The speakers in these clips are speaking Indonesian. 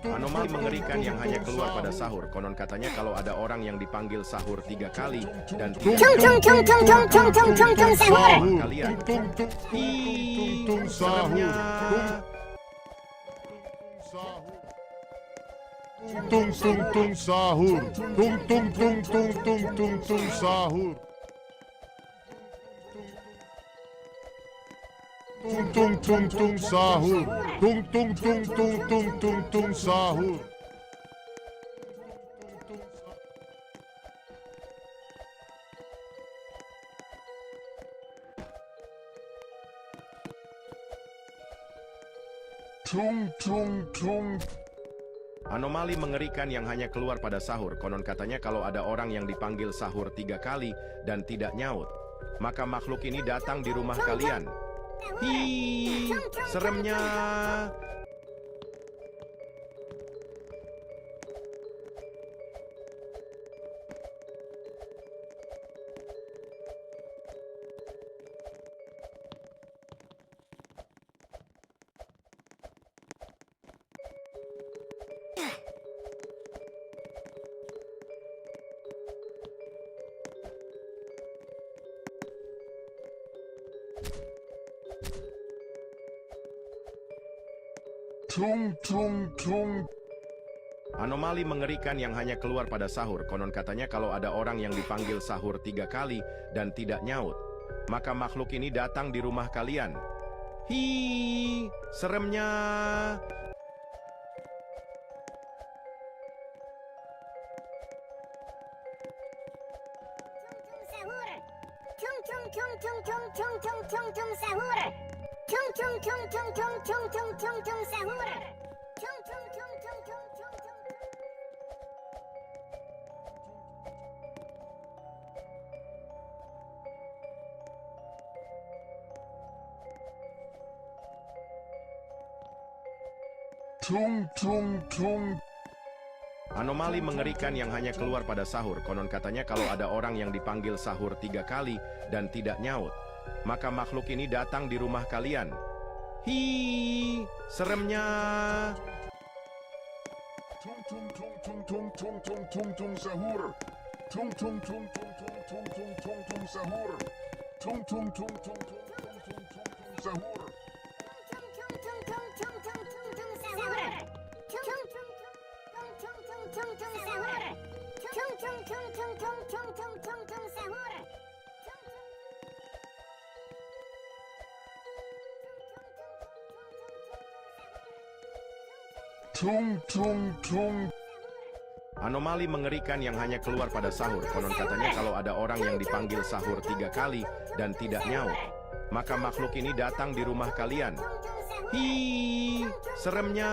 Anomali mengerikan yang hanya keluar pada sahur. Konon katanya kalau ada orang yang dipanggil sahur 3 kali dan tidak sahur. kalian. Seremnya. Sahur. Sahur. Sahur. Sahur. Anomali mengerikan yang hanya keluar pada sahur. Konon katanya kalau ada orang yang dipanggil sahur 3 kali dan tidak nyaut, maka makhluk ini datang di rumah kalian. Seremnya. Anomali mengerikan yang hanya keluar pada sahur. Konon katanya kalau ada orang yang dipanggil sahur 3 kali dan tidak nyaut, maka makhluk ini datang di rumah kalian. Seremnya. Anomali mengerikan yang hanya keluar pada sahur. Konon katanya kalau ada orang yang dipanggil sahur 3 kali dan tidak nyaut, maka makhluk ini datang di rumah kalian. Seremnya. Sahur. Sahur. Anomali mengerikan yang hanya keluar pada sahur. Konon katanya kalau ada orang yang dipanggil sahur 3 kali dan tidak nyaut, maka makhluk ini datang di rumah kalian. Seremnya.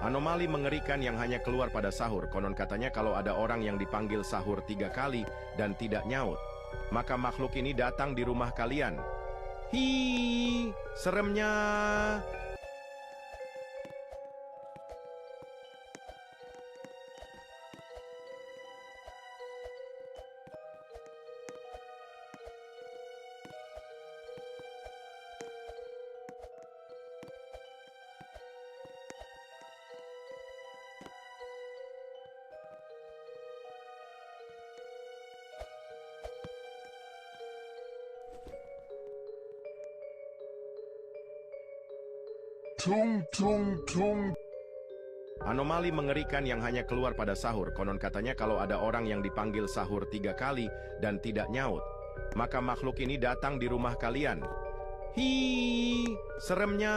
Anomali mengerikan yang hanya keluar pada sahur. Konon katanya kalau ada orang yang dipanggil sahur 3 kali dan tidak nyaut, maka makhluk ini datang di rumah kalian. Seremnya. Anomali mengerikan yang hanya keluar pada sahur. Konon katanya kalau ada orang yang dipanggil sahur 3 kali dan tidak nyaut, maka makhluk ini datang di rumah kalian. Seremnya.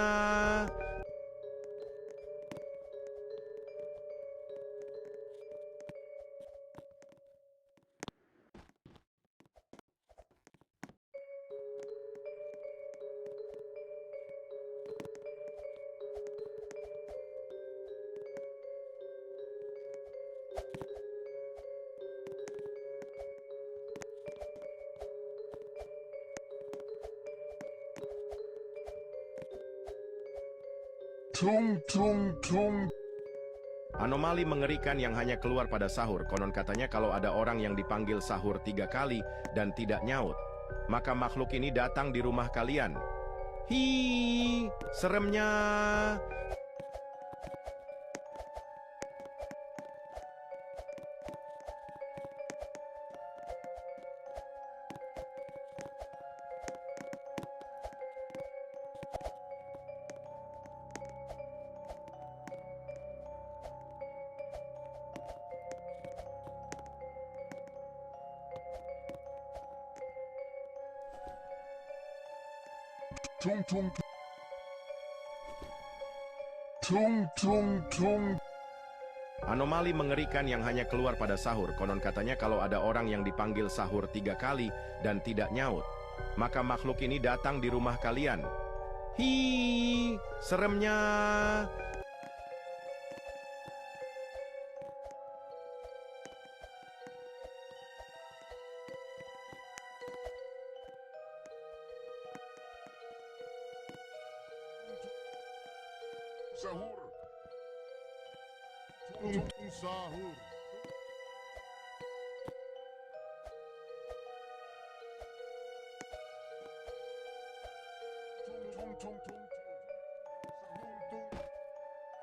Tung tung tung. Anomali mengerikan yang hanya keluar pada sahur. Konon katanya kalau ada orang yang dipanggil sahur 3 kali dan tidak nyaut, maka makhluk ini datang di rumah kalian. Hi, seremnya. Tung tung. Tung tung tung. Anomali mengerikan yang hanya keluar pada sahur. Konon katanya kalau ada orang yang dipanggil sahur 3 kali dan tidak nyaut, maka makhluk ini datang di rumah kalian. Hi, seremnya. Sahur. Tung tung sahur. Tung tung tung.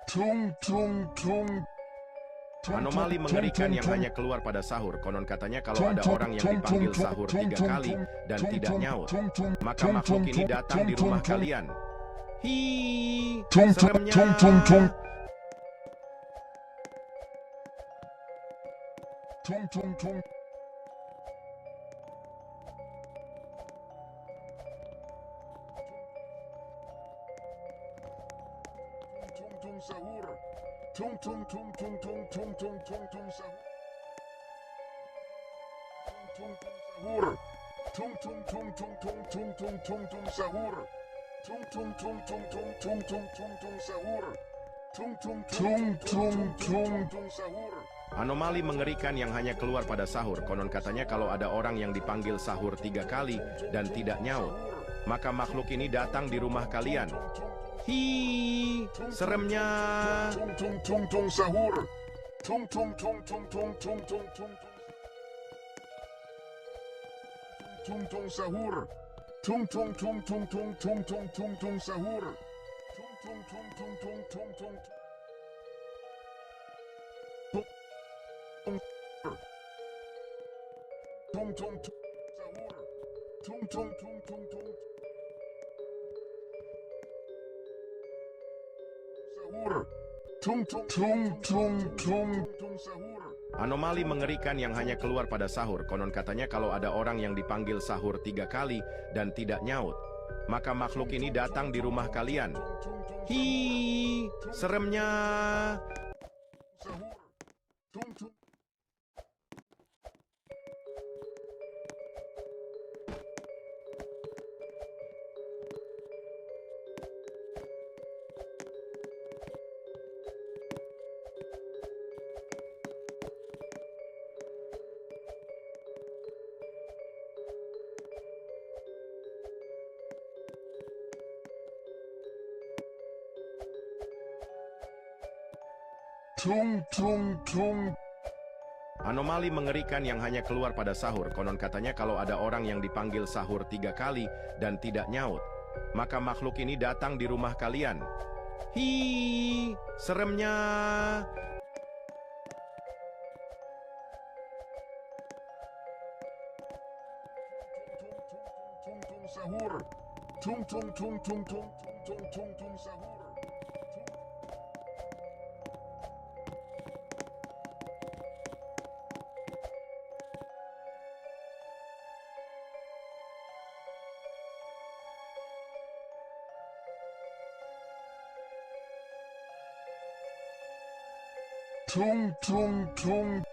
Tung tung tung. Anomali mengerikan yang hanya keluar pada sahur. Konon katanya kalau ada orang yang dipanggil sahur 3 kali dan tidak nyaut, maka makhluk ini datang di rumah kalian. Hi, seremnya. Tung tung tung. Tung tung sahur. Tung tung tung tung tung tung tung tung tung sahur. Tung tung sahur. Tung tung tung tung tung tung tung tung tung sahur. Tung tung tung tung tung tung tung tung tung sahur. Tung tung tung tung tung tung sahur. Anomali mengerikan yang hanya keluar pada sahur. Konon katanya kalau ada orang yang dipanggil sahur 3 kali dan tidak nyaut, maka makhluk ini datang di rumah kalian. Hi, seremnya. Tung tung tung tung sahur. Tung tung tung tung tung tung tung tung. Tung tung sahur. Tung tung tung tung tung tung tung tung tung sahur. Tung tung tung tung tung tung tung. Tung tung tung sahur. Tung tung tung tung tung. Sahur. Tung tung tung tung tung tung sahur. Anomali mengerikan yang hanya keluar pada sahur. Konon katanya kalau ada orang yang dipanggil sahur 3 kali dan tidak nyaut, maka makhluk ini datang di rumah kalian. Hi, seremnya. Sahur. Tung tung. Tung tung tung. Anomali mengerikan yang hanya keluar pada sahur. Konon katanya kalau ada orang yang dipanggil sahur 3 kali dan tidak nyaut, maka makhluk ini datang di rumah kalian. Hi, seremnya. Tung tung sahur. Tung tung tung tung tung tung tung tung sahur. Tung tung tung.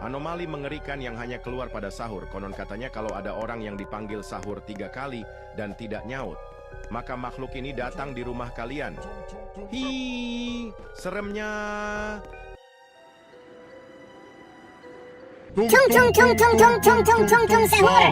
Anomali mengerikan yang hanya keluar pada sahur. Konon katanya kalau ada orang yang dipanggil sahur 3 kali dan tidak nyaut, maka makhluk ini datang di rumah kalian. Hi, seremnya. Tung tung tung tung tung tung tung tung tung sahur.